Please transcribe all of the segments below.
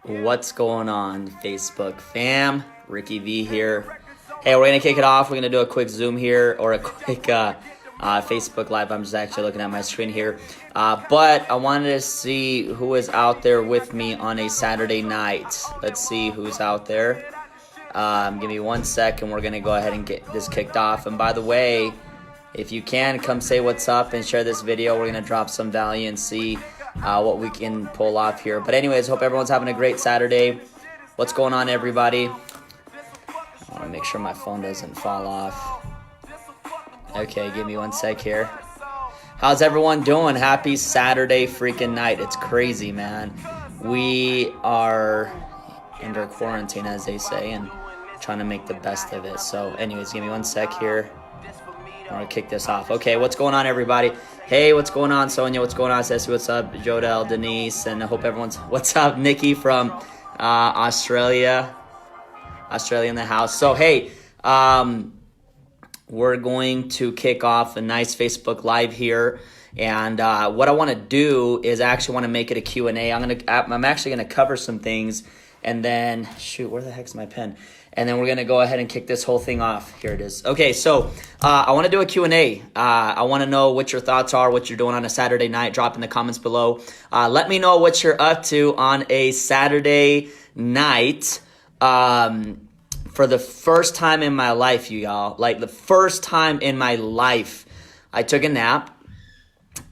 What's going on, Facebook fam? Ricky V here. Hey, we're gonna kick it off. We're gonna do a quick Zoom here or a quick Facebook Live. I'm just actually looking at my screen here. But I wanted to see who is out there with me on a Saturday night. Let's see who's out there. Give me 1 second. We're gonna go ahead and get this kicked off. And by the way, if you can, come say what's up and share this video. We're gonna drop some value and see what we can pull off here. But anyways, hope everyone's having a great Saturday. What's going on, everybody? I want to make sure my phone doesn't fall off. Okay, give me 1 sec here. How's everyone doing? Happy Saturday freaking night. It's crazy, man. We are under quarantine, as they say, and trying to make the best of it. So anyways, give me 1 sec here. I'm going to kick this off. Okay, what's going on, everybody? Hey, what's going on, Sonia? What's going on, Ceci? What's up, Jodel, Denise? And I hope everyone's... What's up, Nikki from Australia? Australia in the house. So, hey, we're going to kick off a nice Facebook Live here. And what I want to do is I actually want to make it a Q&A. I'm actually going to cover some things. And then, shoot, where the heck's my pen? And then we're going to go ahead and kick this whole thing off. Here it is. Okay, so I want to do a Q&A. I want to know what your thoughts are, what you're doing on a Saturday night. Drop in the comments below. Let me know what you're up to on a Saturday night. For the first time in my life, y'all, like the first time in my life, I took a nap.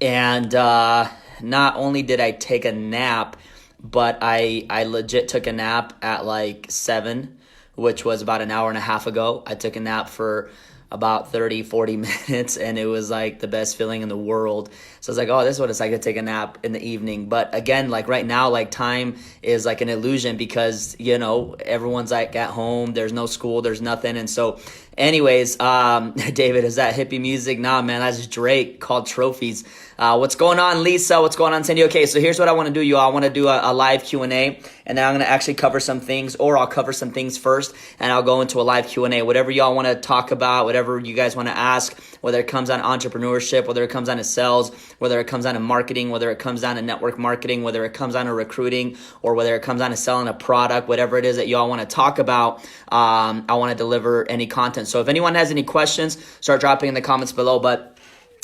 And not only did I take a nap, but I legit took a nap at like 7, which was about an hour and a half ago. I took a nap for about 30, 40 minutes, and it was like the best feeling in the world. So I was like, oh, this is what it's like to take a nap in the evening. But again, like right now, like time is like an illusion because, you know, everyone's like at home. There's no school. There's nothing. And so anyways, David, is that hippie music? Nah, man, that's Drake called Trophies. What's going on, Lisa? What's going on, Cindy? Okay, so here's what I want to do, you all. I want to do a live Q&A, and then I'm going to actually cover some things, or I'll cover some things first, and I'll go into a live Q&A. Whatever y'all want to talk about, whatever you guys want to ask, whether it comes on entrepreneurship, whether it comes on to sales, whether it comes on to marketing, whether it comes on to network marketing, whether it comes on to recruiting, or whether it comes on to selling a product, whatever it is that y'all want to talk about, I want to deliver any content. So if anyone has any questions, start dropping in the comments below. But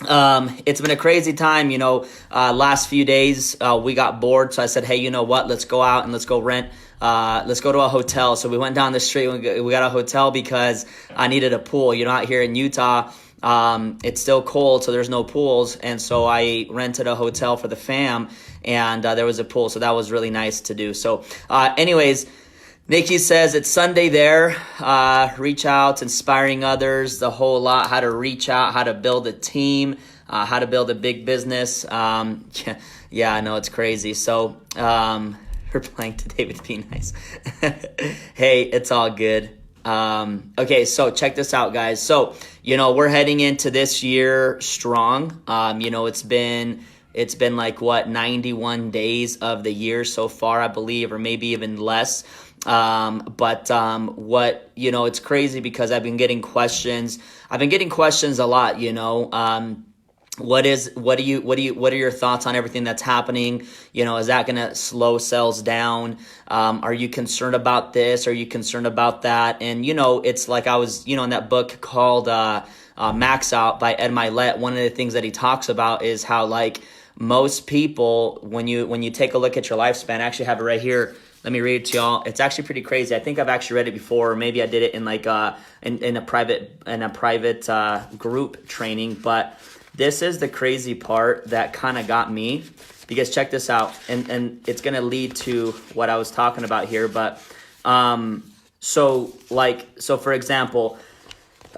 it's been a crazy time, you know. Last few days, we got bored. So I said, hey, you know what? Let's go out and let's go rent. Let's go to a hotel. So we went down the street. We got a hotel because I needed a pool. You know, out here in Utah, it's still cold, so there's no pools. And so I rented a hotel for the fam, and there was a pool. So that was really nice to do. So anyways, Nikki says it's Sunday there. Reach out, inspiring others, the whole lot. How to reach out, how to build a team, how to build a big business. Yeah, I know it's crazy. So replying to David, be nice. Hey, it's all good. Okay, so check this out, guys. So, you know, we're heading into this year strong. You know, it's been like what, 91 days of the year so far, I believe, or maybe even less. What, you know, it's crazy because I've been getting questions a lot, you know. What are your thoughts on everything that's happening? You know, is that going to slow sales down? Are you concerned about this? Are you concerned about that? And, you know, it's like I was, you know, in that book called, Max Out by Ed Mylett. One of the things that he talks about is how, like, most people, when you take a look at your lifespan, I actually have it right here. Let me read it to y'all. It's actually pretty crazy. I think I've actually read it before. Or maybe I did it in like in a private group training. But this is the crazy part that kind of got me, because check this out, and it's gonna lead to what I was talking about here. But so for example,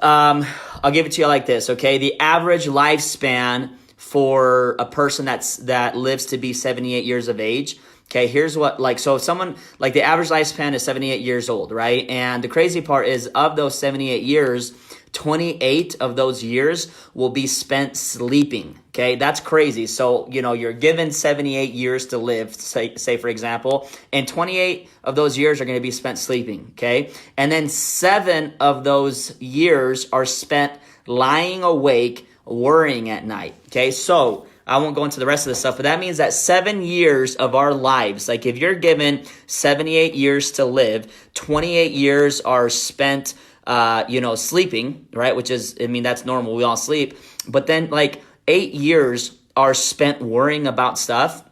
I'll give it to you like this. Okay, the average lifespan for a person that lives to be 78 years of age. Okay, here's what, like, so if someone, like, the average lifespan is 78 years old, right? And the crazy part is, of those 78 years, 28 of those years will be spent sleeping. Okay, that's crazy. So, you know, you're given 78 years to live, say for example, and 28 of those years are going to be spent sleeping. Okay, and then 7 of those years are spent lying awake, worrying at night. Okay, so I won't go into the rest of the stuff, but that means that 7 years of our lives, like if you're given 78 years to live, 28 years are spent, sleeping, right? Which is, I mean, that's normal. We all sleep. But then like 8 years are spent worrying about stuff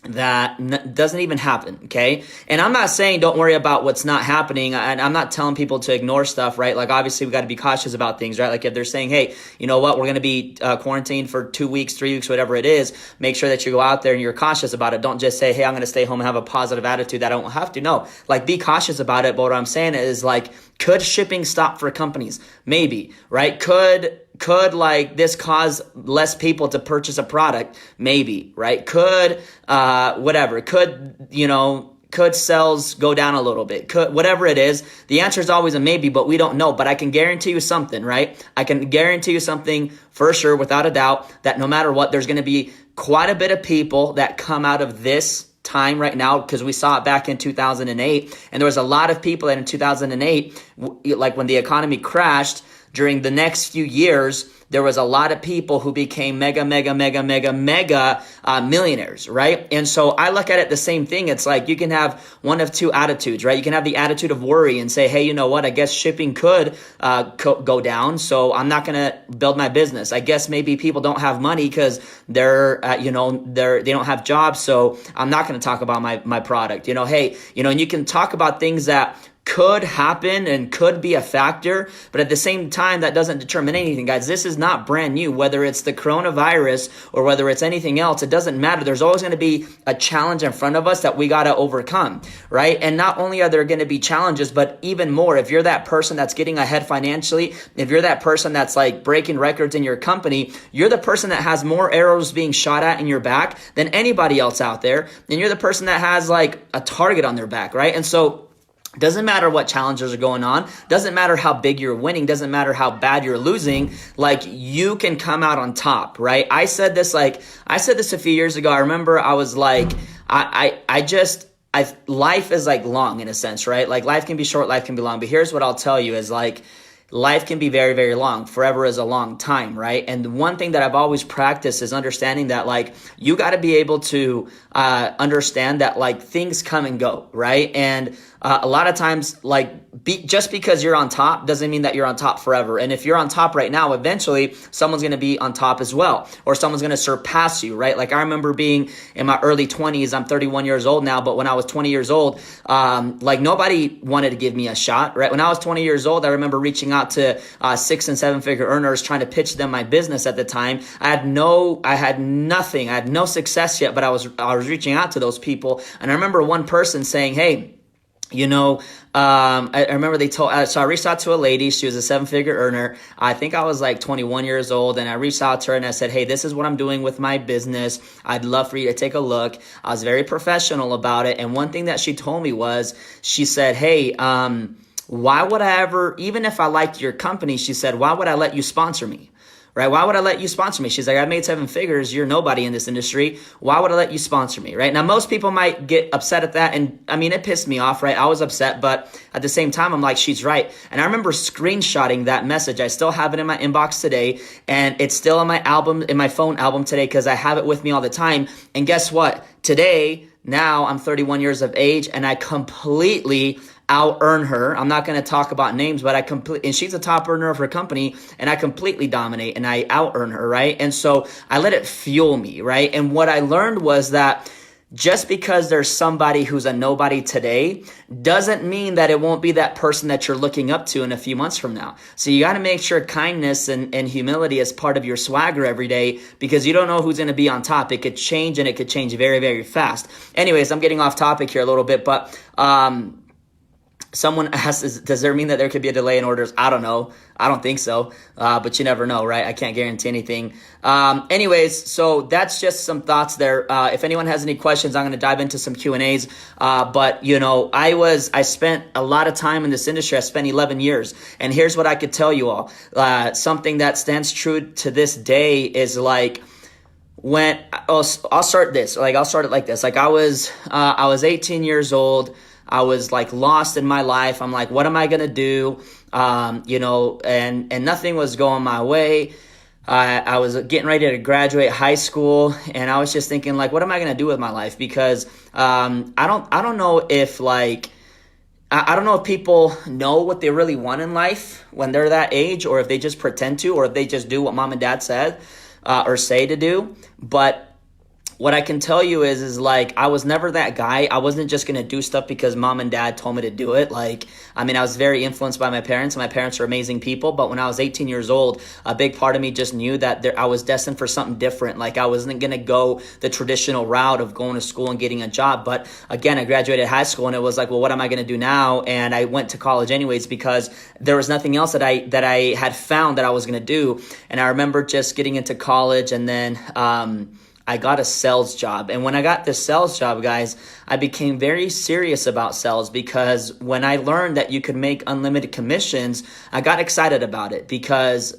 that doesn't even happen, okay? And I'm not saying don't worry about what's not happening, and I'm not telling people to ignore stuff, right? Like obviously we got to be cautious about things, right? Like if they're saying, hey, you know what, we're going to be quarantined for 2 weeks, 3 weeks, whatever it is, make sure that you go out there and you're cautious about it. Don't just say, hey, I'm going to stay home and have a positive attitude that I don't have to. No, like be cautious about it. But what I'm saying is like, could shipping stop for companies? Maybe, right? Could like this cause less people to purchase a product? Maybe, right? Could could sales go down a little bit? Could, whatever it is, the answer is always a maybe, but we don't know. But I can guarantee you something, right? I can guarantee you something for sure, without a doubt, that no matter what, there's going to be quite a bit of people that come out of this time right now, because we saw it back in 2008, and there was a lot of people that in 2008, like when the economy crashed, during the next few years, there was a lot of people who became mega millionaires, right? And so I look at it the same thing. It's like you can have one of two attitudes, right? You can have the attitude of worry and say, hey, you know what? I guess shipping could go down, so I'm not going to build my business. I guess maybe people don't have money because they don't have jobs, so I'm not going to talk about my product. Hey, and you can talk about things that could happen and could be a factor, but at the same time, that doesn't determine anything, guys. This is not brand new. Whether it's the coronavirus or whether it's anything else, it doesn't matter. There's always going to be a challenge in front of us that we got to overcome, right? And not only are there going to be challenges, but even more, if you're that person that's getting ahead financially, if you're that person that's like breaking records in your company, you're the person that has more arrows being shot at in your back than anybody else out there. And you're the person that has like a target on their back, right? And so doesn't matter what challenges are going on. Doesn't matter how big you're winning. Doesn't matter how bad you're losing. Like you can come out on top, right? I said this a few years ago. I remember I was like, life is like long in a sense, right? Like life can be short, life can be long. But here's what I'll tell you is like, life can be very, very long. Forever is a long time, right? And the one thing that I've always practiced is understanding that like you got to be able to understand that like things come and go, right? And a lot of times like just because you're on top doesn't mean that you're on top forever. And if you're on top right now, eventually someone's going to be on top as well, or someone's going to surpass you, right? Like I remember being in my early 20s. I'm 31 years old now, but when I was 20 years old, like nobody wanted to give me a shot, right? When I was 20 years old, I remember reaching out to 6 and 7 figure earners, trying to pitch them my business at the time. I had nothing. I had no success yet, but I was reaching out to those people. And I remember one person saying, hey, I remember so I reached out to a lady. She was a 7-figure earner. I think I was like 21 years old, and I reached out to her and I said, hey, this is what I'm doing with my business. I'd love for you to take a look. I was very professional about it. And one thing that she told me was, she said, hey, why would I ever, even if I liked your company, she said, why would I let you sponsor me? Right? Why would I let you sponsor me? She's like, I made 7 figures. You're nobody in this industry. Why would I let you sponsor me? Right? Now, most people might get upset at that. And I mean, it pissed me off, right? I was upset, but at the same time, I'm like, she's right. And I remember screenshotting that message. I still have it in my inbox today. And it's still in my phone album today, because I have it with me all the time. And guess what? Today, now I'm 31 years of age, and I completely out-earn her. I'm not going to talk about names, but and she's a top earner of her company, and I completely dominate and I out-earn her, right? And so I let it fuel me, right? And what I learned was that just because there's somebody who's a nobody today doesn't mean that it won't be that person that you're looking up to in a few months from now. So you got to make sure kindness and humility is part of your swagger every day, because you don't know who's going to be on top. It could change, and it could change very, very fast. Anyways, I'm getting off topic here a little bit, but someone asked, does there mean that there could be a delay in orders? I don't know. I don't think so. But you never know, right? I can't guarantee anything. Anyways, so that's just some thoughts there. If anyone has any questions, I'm going to dive into some Q&As. But I spent a lot of time in this industry. I spent 11 years. And here's what I could tell you all. Something that stands true to this day is like, I'll start it like this. Like I was 18 years old. I was like lost in my life. I'm like, what am I going to do? And nothing was going my way. I was getting ready to graduate high school, and I was just thinking, like, what am I going to do with my life? Because I don't know if like I don't know if people know what they really want in life when they're that age, or if they just pretend to, or if they just do what mom and dad said or say to do. But what I can tell you is like, I was never that guy. I wasn't just going to do stuff because mom and dad told me to do it. Like, I mean, I was very influenced by my parents, and my parents are amazing people. But when I was 18 years old, a big part of me just knew that I was destined for something different. Like, I wasn't going to go the traditional route of going to school and getting a job. But again, I graduated high school, and it was like, well, what am I going to do now? And I went to college anyways, because there was nothing else that I had found that I was going to do. And I remember just getting into college, and then I got a sales job. And when I got this sales job, guys, I became very serious about sales, because when I learned that you could make unlimited commissions, I got excited about it, because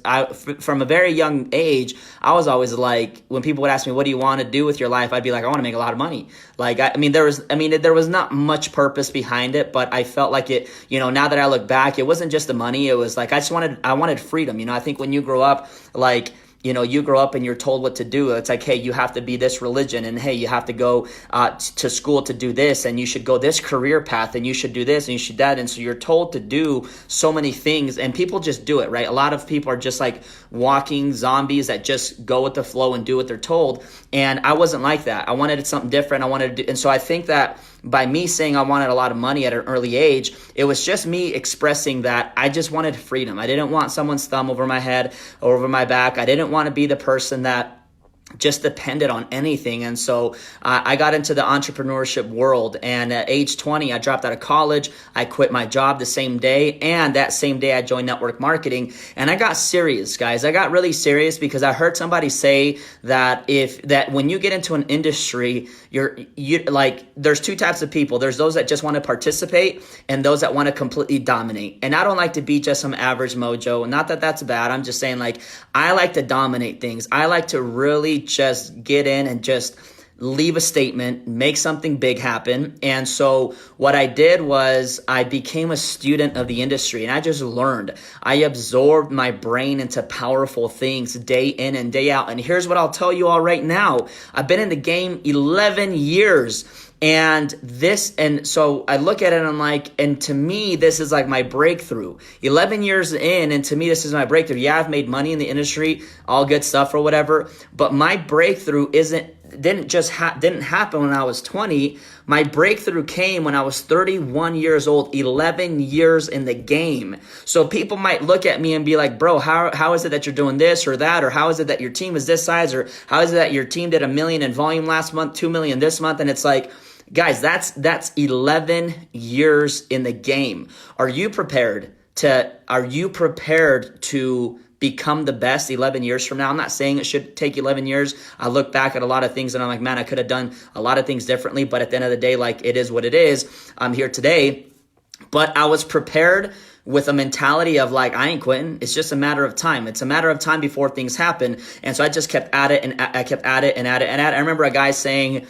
from a very young age, I was always like, when people would ask me, what do you want to do with your life? I'd be like, I want to make a lot of money. Like, there was not much purpose behind it, but I felt like it, now that I look back, it wasn't just the money. It was like, I wanted freedom. I think when you grow up, like, you grow up and you're told what to do. It's like, hey, you have to be this religion, and hey, you have to go to school to do this, and you should go this career path, and you should do this, and you should that. And so you're told to do so many things, and people just do it, right? A lot of people are just like walking zombies that just go with the flow and do what they're told. And I wasn't like that. I wanted something different. And so I think that by me saying I wanted a lot of money at an early age, it was just me expressing that I just wanted freedom. I didn't want someone's thumb over my head or over my back. I didn't want to be the person that just depended on anything. And so I got into the entrepreneurship world, and at age 20, I dropped out of college. I quit my job the same day, and that same day I joined network marketing. And I got serious, guys. I got really serious, because I heard somebody say that when you get into an industry, there's two types of people. There's those that just want to participate, and those that want to completely dominate. And I don't like to be just some average mojo. Not that that's bad. I'm just saying, like, I like to dominate things. I like to really just get in and just leave a statement, make something big happen. And so what I did was I became a student of the industry, and I just learned. I absorbed my brain into powerful things day in and day out. And here's what I'll tell you all right now. I've been in the game 11 years. And so I look at it and I'm like, and to me, this is like my breakthrough. 11 years in, and to me, this is my breakthrough. Yeah, I've made money in the industry, all good stuff or whatever, but my breakthrough didn't happen when I was 20. My breakthrough came when I was 31 years old, 11 years in the game. So people might look at me and be like, bro, how is it that you're doing this or that? Or how is it that your team is this size? Or how is it that your team did $1 million in volume last month, 2 million this month? And it's like, guys, that's 11 years in the game. Are you prepared to become the best 11 years from now? I'm not saying it should take 11 years. I look back at a lot of things and I'm like, man, I could have done a lot of things differently. But at the end of the day, like, it is what it is. I'm here today. But I was prepared with a mentality of like, I ain't quitting. It's just a matter of time. It's a matter of time before things happen. And so I just kept at it, and I kept at it and at it and at it. I remember a guy saying,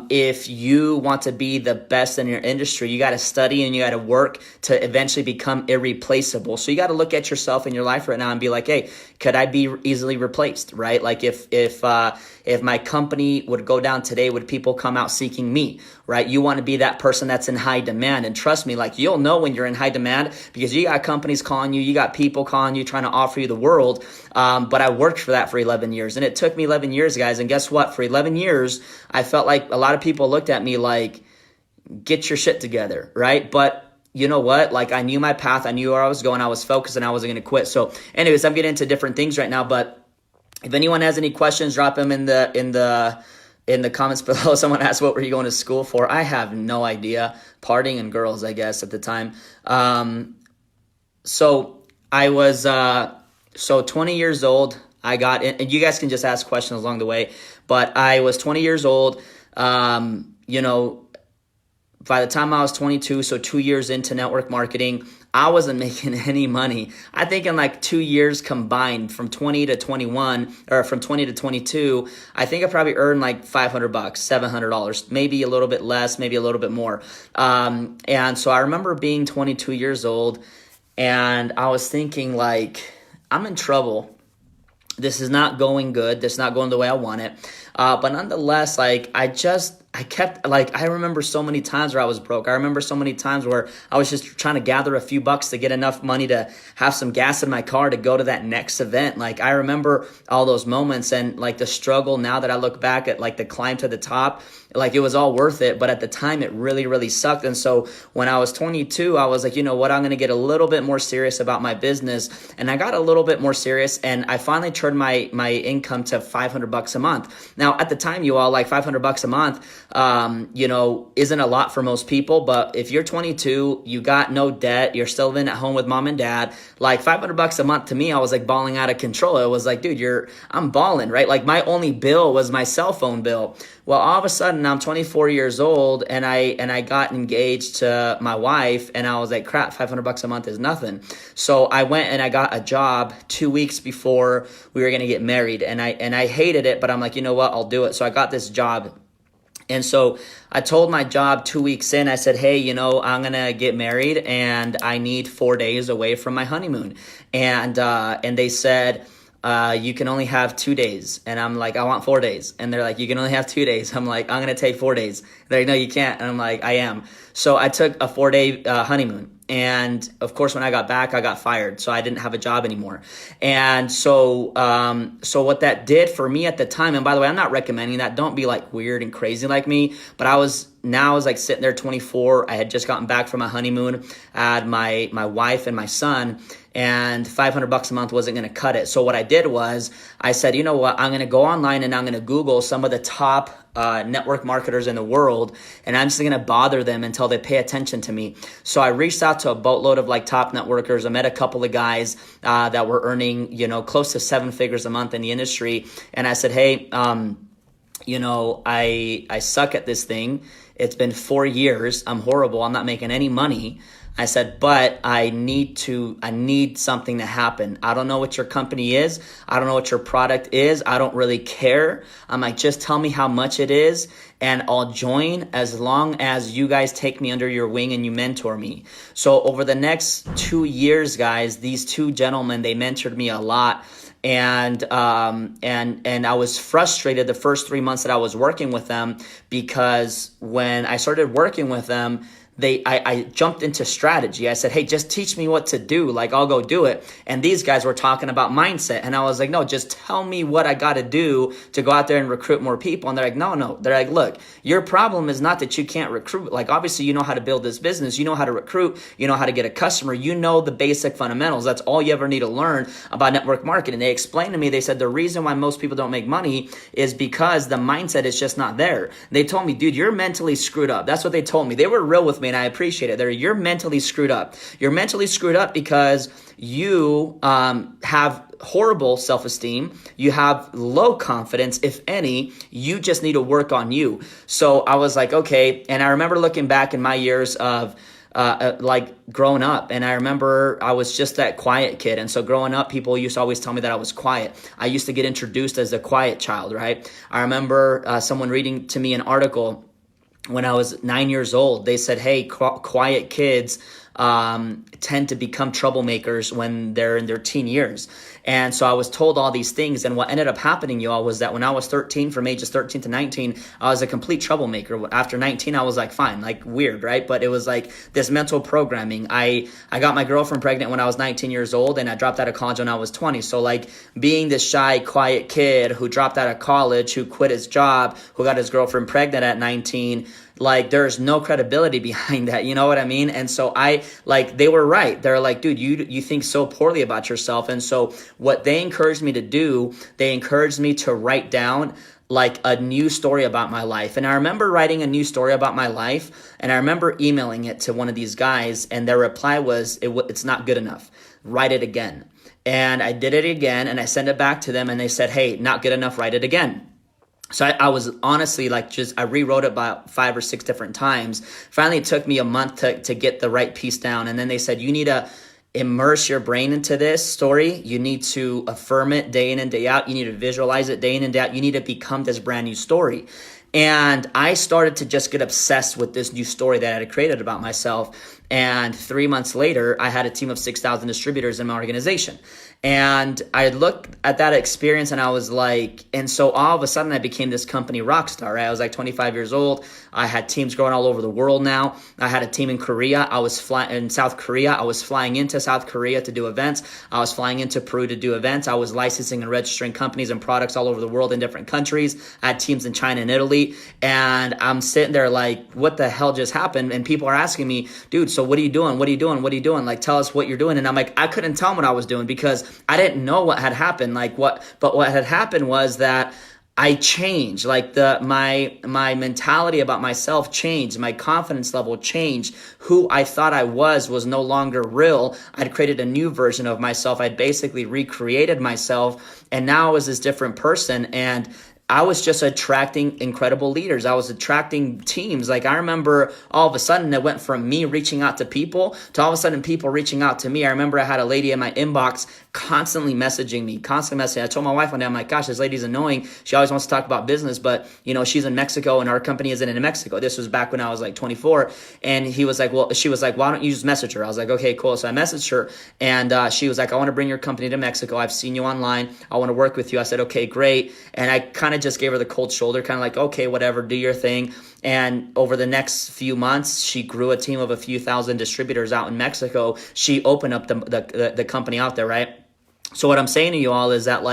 if you want to be the best in your industry, you got to study and you got to work to eventually become irreplaceable. So you got to look at yourself in your life right now and be like, hey, could I be easily replaced, right? Like if my company would go down today, would people come out seeking me, right? You want to be that person that's in high demand. And trust me, like, you'll know when you're in high demand, because you got companies calling you, you got people calling you, trying to offer you the world. But I worked for that for 11 years, and it took me 11 years, guys. And guess what? For 11 years, I felt like a lot of people looked at me like, get your shit together, right? But you know what? Like, I knew my path. I knew where I was going. I was focused, and I wasn't going to quit. So anyways, I'm getting into different things right now, but if anyone has any questions, drop them in the comments below. Someone asked, what were you going to school for? I have no idea. Partying and girls, I guess, at the time. So I was 20 years old. I got in, and you guys can just ask questions along the way, but I was 20 years old. By the time I was 22, so 2 years into network marketing, I wasn't making any money. I think in like 2 years combined, from 20 to 21, or from 20 to 22, I think I probably earned like $500, $700, maybe a little bit less, maybe a little bit more. And so I remember being 22 years old, and I was thinking, like, I'm in trouble. this is not going good. This is not going the way I want it. But nonetheless, like I kept, like, I remember so many times where I was broke. I remember so many times where I was just trying to gather a few bucks to get enough money to have some gas in my car to go to that next event. Like, I remember all those moments and like the struggle. Now that I look back at like the climb to the top, like it was all worth it. But at the time it really, really sucked. And so when I was 22, I was like, you know what, I'm going to get a little bit more serious about my business. And I got a little bit more serious, and I finally turned my income to $500 a month. Now at the time, you all, like $500 a month, isn't a lot for most people. But if you're 22, you got no debt, you're still living at home with mom and dad, like $500 a month to me, I was like balling out of control. It was like, dude, I'm balling, right? Like my only bill was my cell phone bill. Well, all of a sudden I'm 24 years old and I got engaged to my wife, and I was like, crap, $500 a month is nothing. So I went and I got a job 2 weeks before we were going to get married, and I hated it, but I'm like, you know what, I'll do it. So I got this job. And so I told my job 2 weeks in, I said, hey, I'm going to get married and I need 4 days away from my honeymoon. And they said, you can only have 2 days. And I'm like, I want 4 days. And they're like, you can only have 2 days. I'm like, I'm going to take 4 days. They're like, no, you can't. And I'm like, I am. So I took a 4-day honeymoon. And of course, when I got back, I got fired. So I didn't have a job anymore. And so what that did for me at the time, and by the way, I'm not recommending that. Don't be like weird and crazy like me. But I was like sitting there 24. I had just gotten back from my honeymoon. I had my wife and my son, and $500 a month wasn't going to cut it. So what I did was I said, you know what, I'm going to go online and I'm going to Google some of the top network marketers in the world, and I'm just going to bother them until they pay attention to me. So I reached out to a boatload of like top networkers. I met a couple of guys that were earning, close to 7 figures a month in the industry. And I said, hey, I suck at this thing. It's been 4 years. I'm horrible. I'm not making any money. I said, but I need something to happen. I don't know what your company is. I don't know what your product is. I don't really care. I'm like, just tell me how much it is and I'll join as long as you guys take me under your wing and you mentor me. So over the next 2 years, guys, these two gentlemen, they mentored me a lot. And I was frustrated the first 3 months that I was working with them, because when I started working with them, I jumped into strategy. I said, hey, just teach me what to do. Like, I'll go do it. And these guys were talking about mindset. And I was like, no, just tell me what I got to do to go out there and recruit more people. And they're like, no. They're like, look, your problem is not that you can't recruit. Like, obviously, you know how to build this business. You know how to recruit. You know how to get a customer. You know the basic fundamentals. That's all you ever need to learn about network marketing. They explained to me, they said, the reason why most people don't make money is because the mindset is just not there. They told me, dude, you're mentally screwed up. That's what they told me. They were real with me, and I appreciate it. You're mentally screwed up. You're mentally screwed up because you have horrible self-esteem. You have low confidence, if any. You just need to work on you. So I was like, okay. And I remember looking back in my years of like growing up, and I remember I was just that quiet kid. And so growing up, people used to always tell me that I was quiet. I used to get introduced as the quiet child, right? I remember someone reading to me an article when I was 9 years old. They said, hey, quiet kids tend to become troublemakers when they're in their teen years. And so I was told all these things. And what ended up happening, y'all, was that when I was 13, from ages 13 to 19, I was a complete troublemaker. After 19, I was like, fine, like weird, right? But it was like this mental programming. I got my girlfriend pregnant when I was 19 years old, and I dropped out of college when I was 20. So like being this shy, quiet kid who dropped out of college, who quit his job, who got his girlfriend pregnant at 19, like there's no credibility behind that. You know what I mean? And so they were right. They're like, dude, you think so poorly about yourself. And so what they encouraged me to do, they encouraged me to write down like a new story about my life. And I remember writing a new story about my life, and I remember emailing it to one of these guys, and their reply was, it's not good enough. Write it again. And I did it again, and I sent it back to them, and they said, hey, not good enough, write it again. So I was honestly I rewrote it about 5 or 6 different times. Finally, it took me a month to get the right piece down. And then they said, you need to immerse your brain into this story. You need to affirm it day in and day out. You need to visualize it day in and day out. You need to become this brand new story. And I started to just get obsessed with this new story that I had created about myself. And 3 months later, I had a team of 6,000 distributors in my organization. And I looked at that experience and I was like, and so all of a sudden I became this company rock star, right? I was like 25 years old. I had teams growing all over the world now. I had a team in Korea. I was flying in South Korea. I was flying into South Korea to do events. I was flying into Peru to do events. I was licensing and registering companies and products all over the world in different countries. I had teams in China and Italy. And I'm sitting there like, what the hell just happened? And people are asking me, dude, so what are you doing? What are you doing? What are you doing? Like, tell us what you're doing. And I'm like, I couldn't tell them what I was doing because I didn't know what had happened. But what had happened was that I changed. Like my mentality about myself changed. My confidence level changed. Who I thought I was no longer real. I'd created a new version of myself. I'd basically recreated myself, and now I was this different person. And I was just attracting incredible leaders. I was attracting teams. Like, I remember all of a sudden it went from me reaching out to people to all of a sudden people reaching out to me. I remember I had a lady in my inbox constantly messaging me. I told my wife one day, I'm like, gosh, this lady's annoying. She always wants to talk about business, but she's in Mexico and our company isn't in Mexico. This was back when I was like 24. And she was like, why don't you just message her? I was like, okay, cool. So I messaged her, and she was like, I want to bring your company to Mexico. I've seen you online. I want to work with you. I said, okay, great. And I kind of just gave her the cold shoulder, kind of like, okay, whatever, do your thing. And over the next few months, she grew a team of a few thousand distributors out in Mexico. She opened up the company out there, right? So what I'm saying to you all is that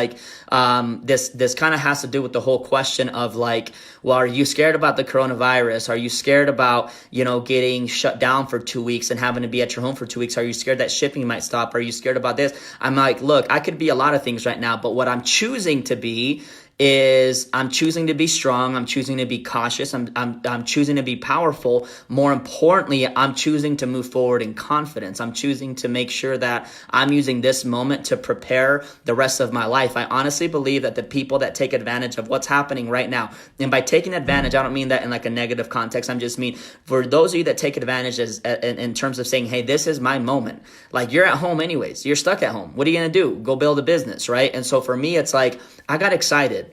this kind of has to do with the whole question of like, well, are you scared about the coronavirus? Are you scared about, getting shut down for 2 weeks and having to be at your home for 2 weeks? Are you scared that shipping might stop? Are you scared about this? I'm like, look, I could be a lot of things right now, but what I'm choosing to be is I'm choosing to be strong. I'm choosing to be cautious. I'm choosing to be powerful. More importantly, I'm choosing to move forward in confidence. I'm choosing to make sure that I'm using this moment to prepare the rest of my life. I honestly believe that the people that take advantage of what's happening right now, and by taking advantage, I don't mean that in like a negative context. I'm just mean for those of you that take advantage in terms of saying, hey, this is my moment. Like, you're at home anyways. You're stuck at home. What are you going to do? Go build a business, right? And so for me, it's like, I got excited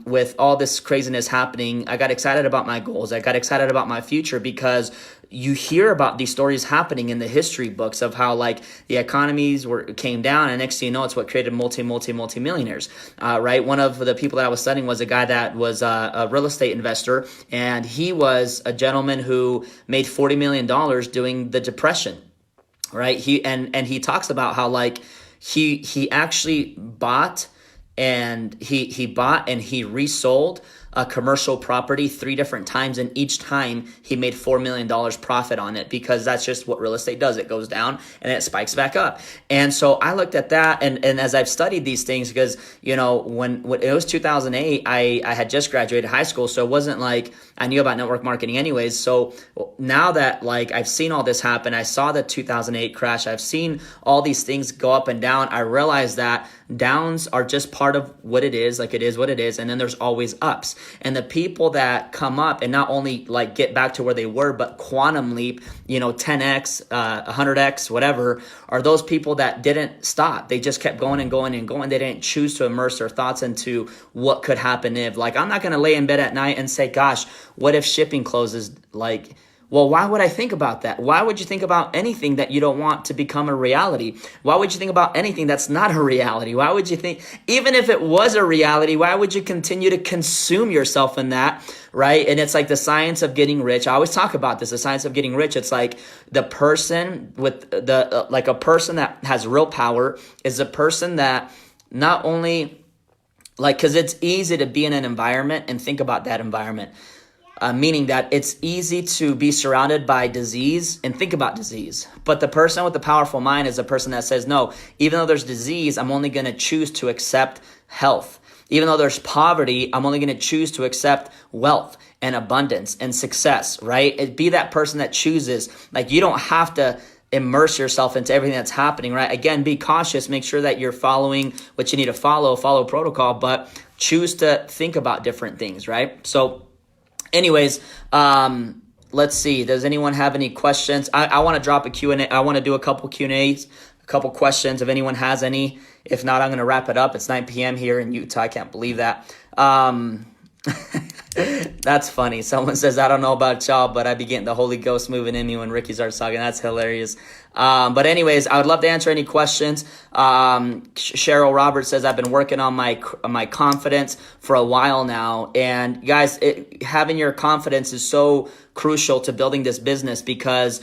with all this craziness happening. I got excited about my goals. I got excited about my future because you hear about these stories happening in the history books of how like the economies came down, and next thing you know, it's what created multi-millionaires, right? One of the people that I was studying was a guy that was a real estate investor, and he was a gentleman who made $40 million during the Depression, right? He talks about how like he actually bought and he resold a commercial property 3 different times, and each time he made $4 million profit on it, because that's just what real estate does. It goes down and it spikes back up. And so I looked at that, and as I've studied these things, because when it was 2008, I had just graduated high school, so it wasn't like I knew about network marketing anyways. So now that like I've seen all this happen, I saw the 2008 crash, I've seen all these things go up and down, I realized that downs are just part of what it is. Like, it is what it is, and then there's always ups. And the people that come up and not only like get back to where they were, but quantum leap, 10x, 100x, whatever, are those people that didn't stop. They just kept going and going and going. They didn't choose to immerse their thoughts into what could happen if, like, I'm not going to lay in bed at night and say, gosh, what if shipping closes? Like, well, why would I think about that? Why would you think about anything that you don't want to become a reality? Why would you think about anything that's not a reality? Why would you think, even if it was a reality, why would you continue to consume yourself in that, right? And it's like the science of getting rich. I always talk about this, the science of getting rich. It's like the person with like a person that has real power is a person that not only, like, because it's easy to be in an environment and think about that environment. Meaning that it's easy to be surrounded by disease and think about disease. But the person with the powerful mind is a person that says, no, even though there's disease, I'm only going to choose to accept health. Even though there's poverty, I'm only going to choose to accept wealth and abundance and success, right? It'd be that person that chooses. Like, you don't have to immerse yourself into everything that's happening, right? Again, be cautious. Make sure that you're following what you need to follow protocol, but choose to think about different things, right? So anyways, let's see. Does anyone have any questions? I want to drop a Q&A. I want to do a couple Q&As, a couple questions if anyone has any. If not, I'm going to wrap it up. It's 9 p.m. here in Utah. I can't believe that. That's funny. Someone says, I don't know about y'all, but I be getting the Holy Ghost moving in me when Ricky starts talking. That's hilarious. But anyways, I would love to answer any questions. Cheryl Roberts says, I've been working on my confidence for a while now. And guys, having your confidence is so crucial to building this business because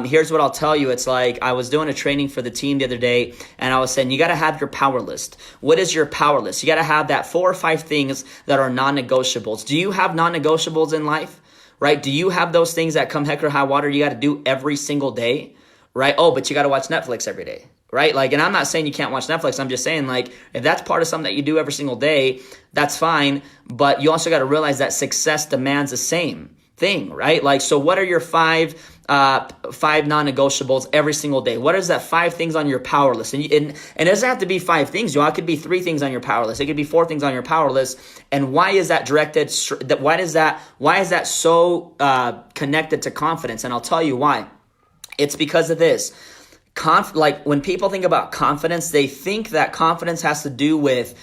here's what I'll tell you. It's like I was doing a training for the team the other day and I was saying, you got to have your power list. What is your power list? You got to have that 4 or 5 things that are non-negotiables. Do you have non-negotiables in life? Right? Do you have those things that come heck or high water you got to do every single day? Right? Oh, but you got to watch Netflix every day. Right? Like, and I'm not saying you can't watch Netflix. I'm just saying, like, if that's part of something that you do every single day, that's fine. But you also got to realize that success demands the same thing, right? Like, so what are your 5 non-negotiables every single day? What is that 5 things on your power list? And it doesn't have to be 5 things, y'all. It could be 3 things on your power list. It could be 4 things on your power list. And why is that directed? Why is that so connected to confidence? And I'll tell you why. It's because of this. Like when people think about confidence, they think that confidence has to do with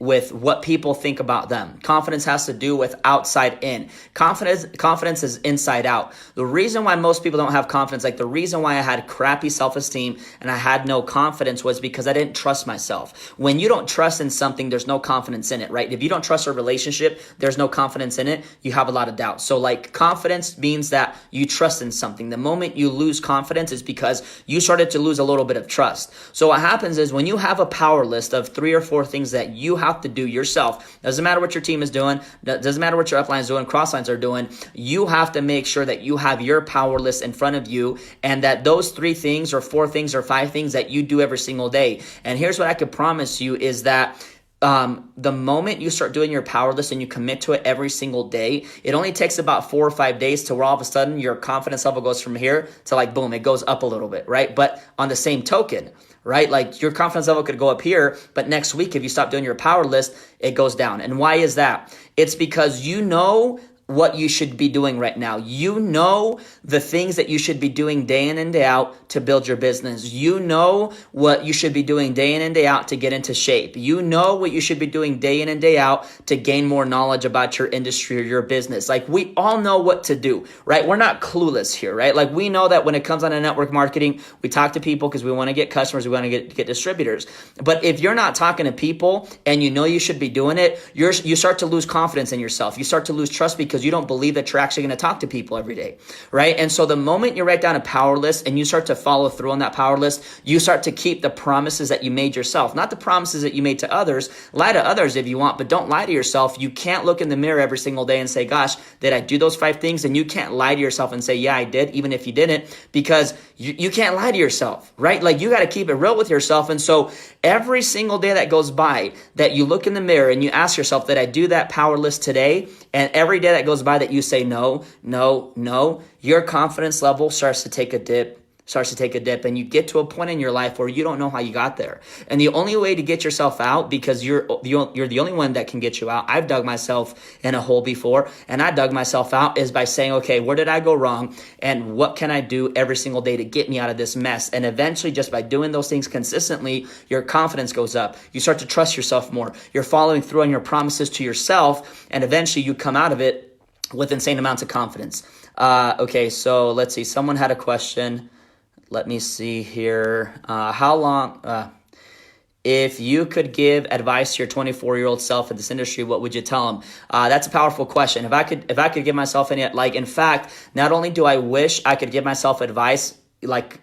what people think about them. Confidence has to do with outside in. Confidence is inside out. The reason why most people don't have confidence, like the reason why I had crappy self-esteem and I had no confidence was because I didn't trust myself. When you don't trust in something, there's no confidence in it, right? If you don't trust a relationship, there's no confidence in it. You have a lot of doubt. So like confidence means that you trust in something. The moment you lose confidence is because you started to lose a little bit of trust. So what happens is when you have a power list of 3 or 4 things that you have to do yourself, doesn't matter what your team is doing, doesn't matter what your upline is doing, crosslines are doing, you have to make sure that you have your power list in front of you and that those 3 things or 4 things or 5 things that you do every single day. And here's what I could promise you is that the moment you start doing your power list and you commit to it every single day, it only takes about 4 or 5 days to where all of a sudden your confidence level goes from here to like, boom, it goes up a little bit, right? But on the same token, right? Like your confidence level could go up here, but next week, if you stop doing your power list, it goes down. And why is that? It's because you know what you should be doing right now. You know the things that you should be doing day in and day out to build your business. You know what you should be doing day in and day out to get into shape. You know what you should be doing day in and day out to gain more knowledge about your industry or your business. Like we all know what to do, right? We're not clueless here, right? Like we know that when it comes on to network marketing, we talk to people because we want to get customers, we want to get distributors. But if you're not talking to people and you know you should be doing it, you start to lose confidence in yourself. You start to lose trust because you don't believe that you're actually going to talk to people every day, right? And so the moment you write down a power list and you start to follow through on that power list, you start to keep the promises that you made yourself, not the promises that you made to others. Lie to others if you want, but don't lie to yourself. You can't look in the mirror every single day and say, gosh, did I do those 5 things? And you can't lie to yourself and say, yeah, I did, even if you didn't, because you can't lie to yourself, right? Like you got to keep it real with yourself. And so every single day that goes by that you look in the mirror and you ask yourself, did I do that power list today? And every day that goes by that you say no, no, no, your confidence level starts to take a dip, and you get to a point in your life where you don't know how you got there. And the only way to get yourself out, because you're the only one that can get you out. I've dug myself in a hole before, and I dug myself out is by saying, okay, where did I go wrong? And what can I do every single day to get me out of this mess? And eventually, just by doing those things consistently, your confidence goes up. You start to trust yourself more. You're following through on your promises to yourself, and eventually you come out of it with insane amounts of confidence. Okay, so let's see. Someone had a question. Let me see here. How long, if you could give advice to your 24-year-old self in this industry, what would you tell him? That's a powerful question. If I could give myself any, like, in fact, not only do I wish I could give myself advice, like,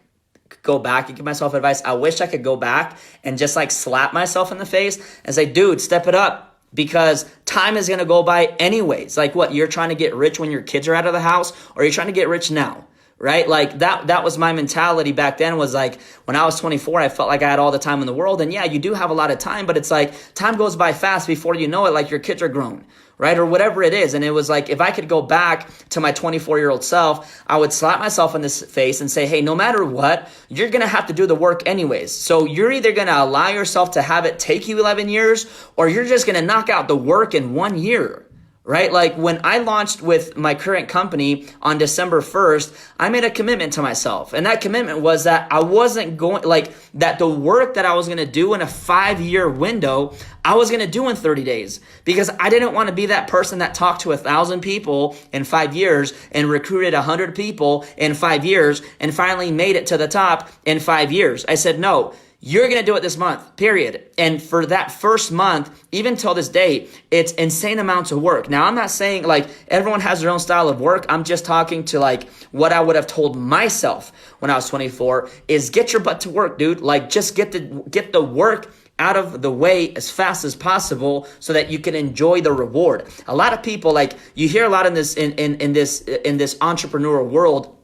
go back and give myself advice, I wish I could go back and just like slap myself in the face and say, dude, step it up. Because time is going to go by anyways. Like what, you're trying to get rich when your kids are out of the house, or you're trying to get rich now, right? Like that was my mentality back then. Was like when I was 24, I felt like I had all the time in the world. And yeah, you do have a lot of time, but it's like time goes by fast before you know it, like your kids are grown, right? Or whatever it is. And it was like, if I could go back to my 24-year-old self, I would slap myself in the face and say, hey, no matter what, you're going to have to do the work anyways. So you're either going to allow yourself to have it take you 11 years, or you're just going to knock out the work in 1 year. right? Like when I launched with my current company on December 1st, I made a commitment to myself. And that commitment was that I wasn't going, like that the work that I was going to do in a 5-year window, I was going to do in 30 days, because I didn't want to be that person that talked to 1,000 people in 5 years and recruited 100 people in 5 years and finally made it to the top in 5 years. I said, no. You're going to do it this month, period. And for that first month, even till this day, it's insane amounts of work. Now, I'm not saying like everyone has their own style of work. I'm just talking to like what I would have told myself when I was 24 is get your butt to work, dude. Like just get the work out of the way as fast as possible so that you can enjoy the reward. A lot of people, like you hear a lot in this entrepreneurial world,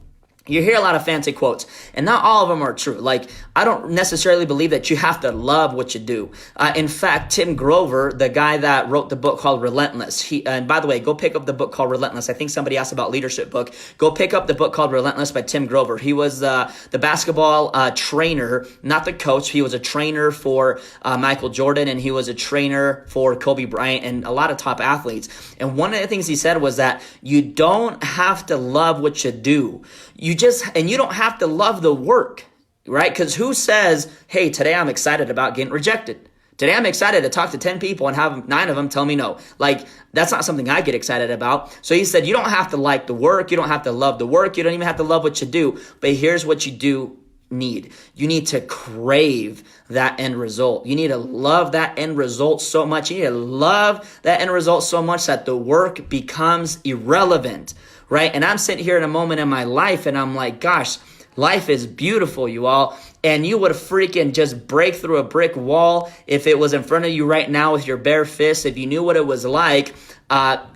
you hear a lot of fancy quotes, and not all of them are true. Like, I don't necessarily believe that you have to love what you do. In fact, Tim Grover, the guy that wrote the book called Relentless, and by the way, go pick up the book called Relentless. I think somebody asked about leadership book. Go pick up the book called Relentless by Tim Grover. He was the basketball trainer, not the coach. He was a trainer for Michael Jordan, and he was a trainer for Kobe Bryant and a lot of top athletes. And one of the things he said was that you don't have to love what you do. You don't have to love the work, right? Because who says, hey, today I'm excited about getting rejected. Today I'm excited to talk to 10 people and have 9 of them tell me no. Like, that's not something I get excited about. So he said, you don't have to like the work. You don't have to love the work. You don't even have to love what you do. But here's what you do need. You need to crave that end result. You need to love that end result so much. You need to love that end result so much that the work becomes irrelevant, right? And I'm sitting here in a moment in my life and I'm like, gosh, life is beautiful, you all. And you would freaking just break through a brick wall if it was in front of you right now with your bare fists, if you knew what it was like,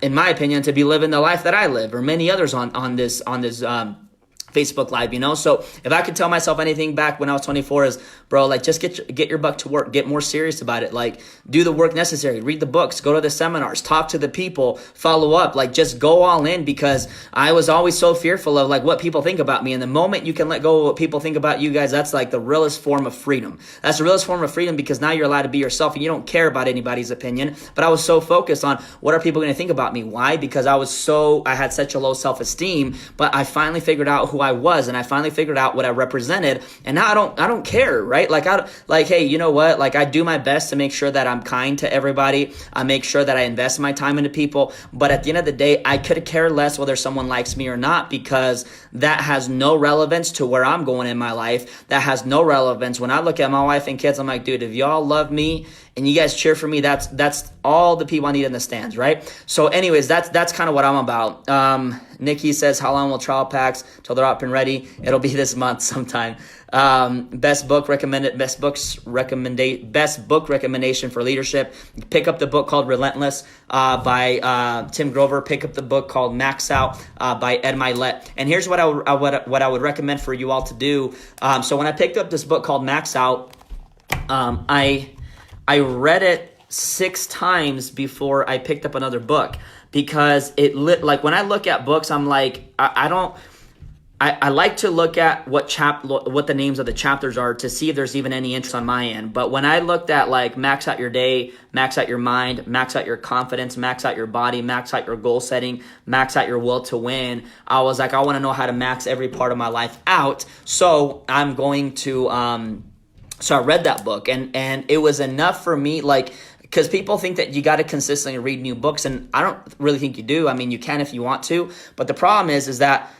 in my opinion, to be living the life that I live, or many others on this Facebook Live, you know? So if I could tell myself anything back when I was 24 is, bro, like just get your butt to work, get more serious about it. Like do the work necessary, read the books, go to the seminars, talk to the people, follow up, like just go all in, because I was always so fearful of like what people think about me. And the moment you can let go of what people think about you guys, that's like the realest form of freedom. That's the realest form of freedom, because now you're allowed to be yourself and you don't care about anybody's opinion. But I was so focused on what are people going to think about me? Why? Because I had such a low self-esteem, but I finally figured out who I was, and I finally figured out what I represented, and now I don't care, right? Like hey, you know what? Like I do my best to make sure that I'm kind to everybody. I make sure that I invest my time into people, but at the end of the day, I could care less whether someone likes me or not, because that has no relevance to where I'm going in my life. That has no relevance. When I look at my wife and kids, I'm like, dude, if y'all love me and you guys cheer for me, that's all the people I need in the stands, right? So anyways, that's kind of what I'm about. Nikki says, how long will trial packs till they're up and ready? It'll be this month sometime. Best book recommendation for leadership. Pick up the book called Relentless by Tim Grover. Pick up the book called Max Out by Ed Mylett. And here's what I would recommend for you all to do. So when I picked up this book called Max Out, I read it 6 times before I picked up another book, because like when I look at books, I'm like, I like to look at what the names of the chapters are to see if there's even any interest on my end. But when I looked at like max out your day, max out your mind, max out your confidence, max out your body, max out your goal setting, max out your will to win, I was like, I want to know how to max every part of my life out. So I'm going to, so I read that book, and it was enough for me, like, because people think that you got to consistently read new books, and I don't really think you do. I mean, you can if you want to, but the problem is that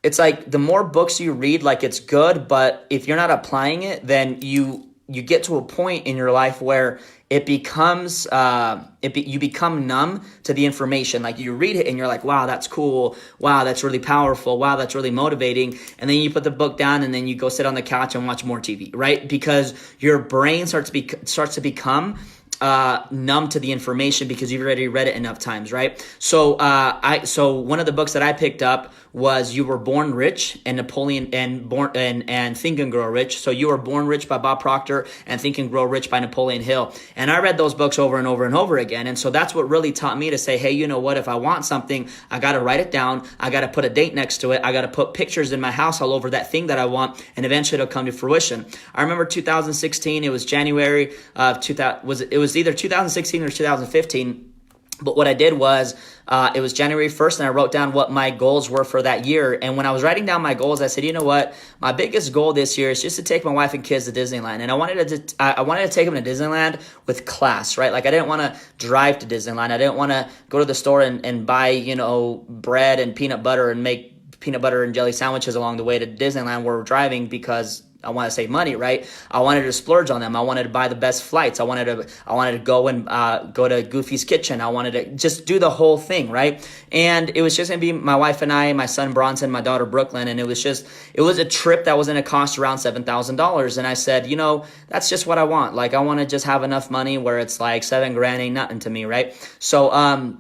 it's like the more books you read, like it's good, but if you're not applying it, then you get to a point in your life where it becomes you become numb to the information. Like you read it and you're like, wow, that's cool. Wow, that's really powerful. Wow, that's really motivating. And then you put the book down and then you go sit on the couch and watch more TV, right? Because your brain starts to become numb to the information because you've already read it enough times, right? So one of the books that I picked up was You Were Born Rich and Napoleon and Think and Grow Rich. So You Were Born Rich by Bob Proctor and Think and Grow Rich by Napoleon Hill. And I read those books over and over and over again. And so that's what really taught me to say, hey, you know what? If I want something, I got to write it down. I got to put a date next to it. I got to put pictures in my house all over that thing that I want, and eventually it'll come to fruition. I remember 2016, it was January of 2000, it was either 2016 or 2015. But what I did was, it was January 1st, and I wrote down what my goals were for that year. And when I was writing down my goals, I said, you know what? My biggest goal this year is just to take my wife and kids to Disneyland. And I wanted to take them to Disneyland with class, right? Like, I didn't want to drive to Disneyland. I didn't want to go to the store and buy, bread and peanut butter and make peanut butter and jelly sandwiches along the way to Disneyland where we're driving, because I want to save money, right? I wanted to splurge on them. I wanted to buy the best flights. I wanted to go and go to Goofy's Kitchen. I wanted to just do the whole thing, right? And it was just going to be my wife and I, my son Bronson, my daughter Brooklyn, and it was a trip that was going to cost around $7,000. And I said, that's just what I want. Like, I want to just have enough money where it's like $7,000 ain't nothing to me, right? So,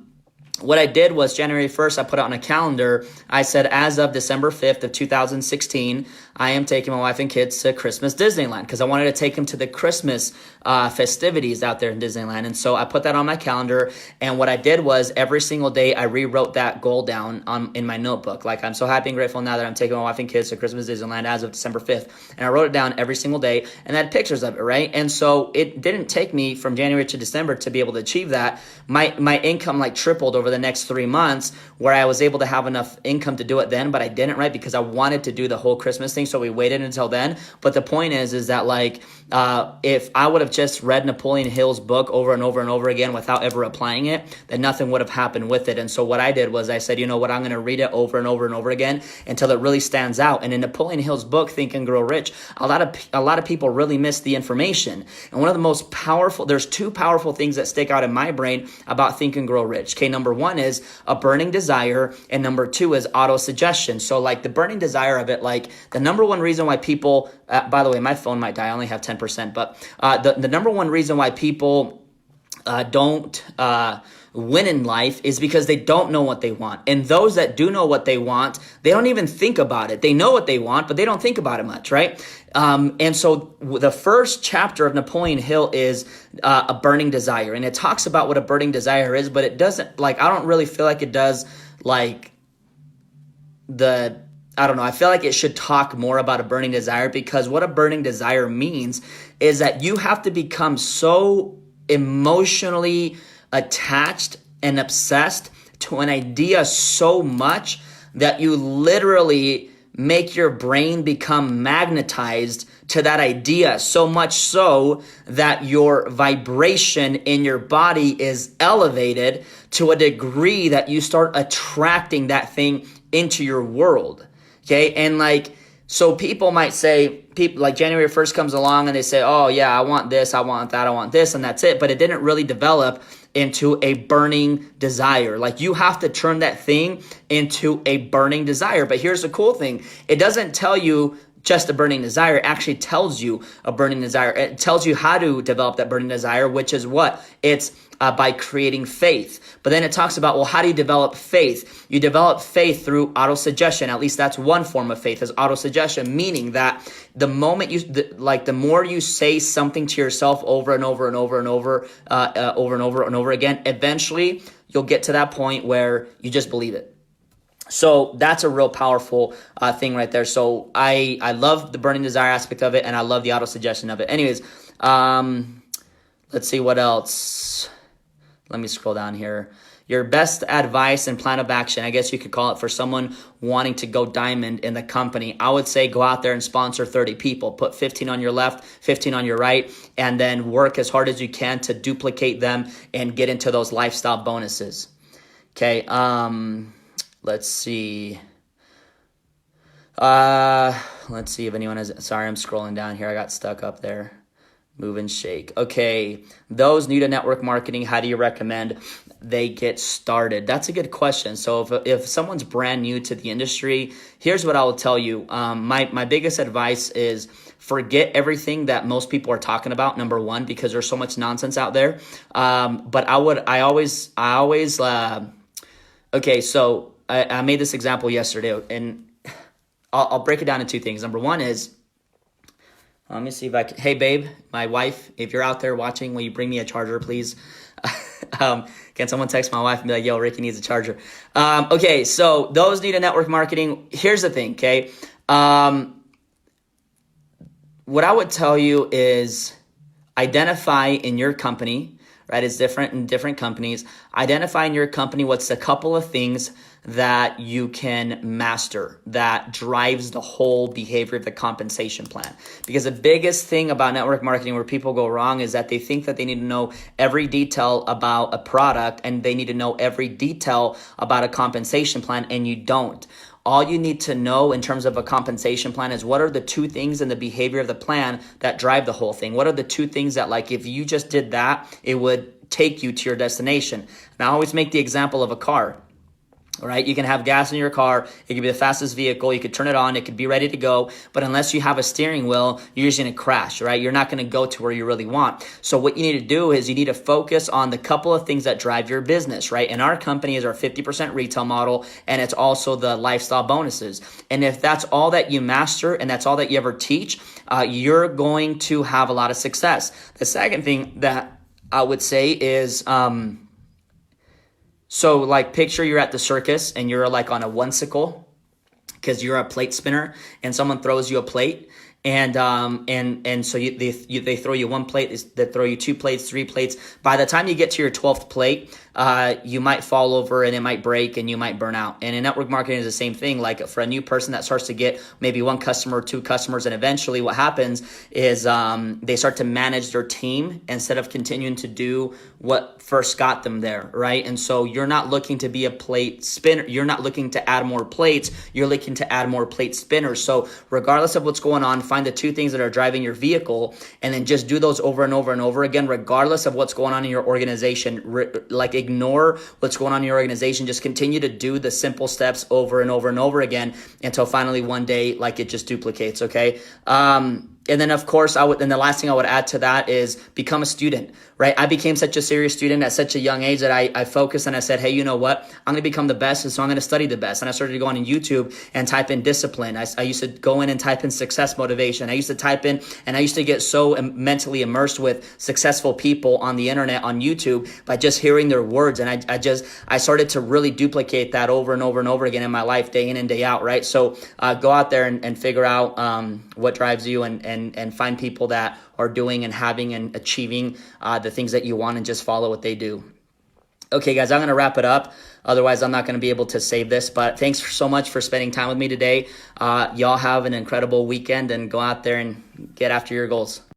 what I did was January 1st, I put out on a calendar, I said, as of December 5th of 2016, I am taking my wife and kids to Christmas Disneyland, because I wanted to take them to the Christmas festivities out there in Disneyland. And so I put that on my calendar. And what I did was every single day I rewrote that goal down in my notebook. Like, I'm so happy and grateful now that I'm taking my wife and kids to Christmas Disneyland as of December 5th. And I wrote it down every single day, and I had pictures of it, right? And so it didn't take me from January to December to be able to achieve that. My income like tripled over the next 3 months, where I was able to have enough income to do it then, but I didn't, right? Because I wanted to do the whole Christmas thing. So we waited until then. But the point is that like, if I would have just read Napoleon Hill's book over and over and over again without ever applying it, then nothing would have happened with it. And so what I did was I said, you know what, I'm going to read it over and over and over again until it really stands out. And in Napoleon Hill's book, Think and Grow Rich, a lot of people really miss the information. And one of the most powerful, there's two powerful things that stick out in my brain about Think and Grow Rich. Okay, number one is a burning desire, and number two is auto-suggestion. So like the burning desire of it, like the number one reason why people, by the way, my phone might die, I only have 10%, but the number one reason why people don't win in life is because they don't know what they want. And those that do know what they want, they don't even think about it. They know what they want, but they don't think about it much, right? And so the first chapter of Napoleon Hill is a burning desire. And it talks about what a burning desire is, but it doesn't, like, I don't really feel like it does, like, I don't know. I feel like it should talk more about a burning desire, because what a burning desire means is that you have to become so emotionally attached and obsessed to an idea so much that you literally make your brain become magnetized to that idea, so much so that your vibration in your body is elevated to a degree that you start attracting that thing into your world. Okay. And like, so people might say, people like January 1st comes along and they say, oh yeah, I want this, I want that, I want this, and that's it. But it didn't really develop into a burning desire. Like, you have to turn that thing into a burning desire. But here's the cool thing. It doesn't tell you just a burning desire. It actually tells you a burning desire. It tells you how to develop that burning desire, which is what? It's by creating faith. But then it talks about, well, how do you develop faith? You develop faith through autosuggestion. At least that's one form of faith, is autosuggestion, meaning that the moment the more you say something to yourself over and over and over and over, over and over and over again, eventually you'll get to that point where you just believe it. So that's a real powerful thing right there. So I love the burning desire aspect of it, and I love the auto-suggestion of it. Anyways, let's see what else. Let me scroll down here. Your best advice and plan of action, I guess you could call it, for someone wanting to go diamond in the company. I would say go out there and sponsor 30 people. Put 15 on your left, 15 on your right, and then work as hard as you can to duplicate them and get into those lifestyle bonuses. Okay, let's see. Let's see if anyone has. Sorry, I'm scrolling down here. I got stuck up there. Move and shake. Okay, those new to network marketing, how do you recommend they get started? That's a good question. So if someone's brand new to the industry, here's what I will tell you. My biggest advice is forget everything that most people are talking about, number one, because there's so much nonsense out there. But I always, okay, so I made this example yesterday, and I'll break it down into two things. Number one is, let me see if I can. Hey, babe, my wife, if you're out there watching, will you bring me a charger, please? Can someone text my wife and be like, yo, Ricky needs a charger? Okay, so those new to network marketing. Here's the thing, okay? What I would tell you is identify in your company, right? It's different in different companies. Identify in your company what's a couple of things that you can master that drives the whole behavior of the compensation plan. Because the biggest thing about network marketing where people go wrong is that they think that they need to know every detail about a product and they need to know every detail about a compensation plan, and you don't. All you need to know in terms of a compensation plan is what are the two things in the behavior of the plan that drive the whole thing? What are the two things that, like, if you just did that, it would take you to your destination? And I always make the example of a car. All right, you can have gas in your car. It could be the fastest vehicle. You could turn it on. It could be ready to go. But unless you have a steering wheel, you're just going to crash, right? You're not going to go to where you really want. So what you need to do is you need to focus on the couple of things that drive your business, right? And our company is our 50% retail model, and it's also the lifestyle bonuses. And if that's all that you master and that's all that you ever teach, you're going to have a lot of success. The second thing that I would say is, so like picture you're at the circus and you're like on a one-sicle because you're a plate spinner and someone throws you a plate and so they throw you one plate, they throw you two plates, three plates. By the time you get to your 12th plate, you might fall over and it might break and you might burn out. And in network marketing is the same thing. Like for a new person that starts to get maybe one customer or two customers, and eventually what happens is they start to manage their team instead of continuing to do what first got them there, right? And so you're not looking to be a plate spinner. You're not looking to add more plates. You're looking to add more plate spinners. So regardless of what's going on, find the two things that are driving your vehicle and then just do those over and over and over again, regardless of what's going on in your organization. Like ignore what's going on in your organization. Just continue to do the simple steps over and over and over again until finally one day, like it just duplicates. Okay. And then, of course, and the last thing I would add to that is become a student, right? I became such a serious student at such a young age that I focused and I said, hey, you know what? I'm going to become the best, and so I'm going to study the best. And I started to go on YouTube and type in discipline. I used to go in and type in success motivation. I used to type in, and I used to get so mentally immersed with successful people on the internet, on YouTube, by just hearing their words. And I started to really duplicate that over and over and over again in my life, day in and day out, right? So go out there and figure out what drives you and find people that are doing and having and achieving the things that you want, and just follow what they do. Okay, guys, I'm going to wrap it up. Otherwise, I'm not going to be able to save this. But thanks so much for spending time with me today. Y'all have an incredible weekend and go out there and get after your goals.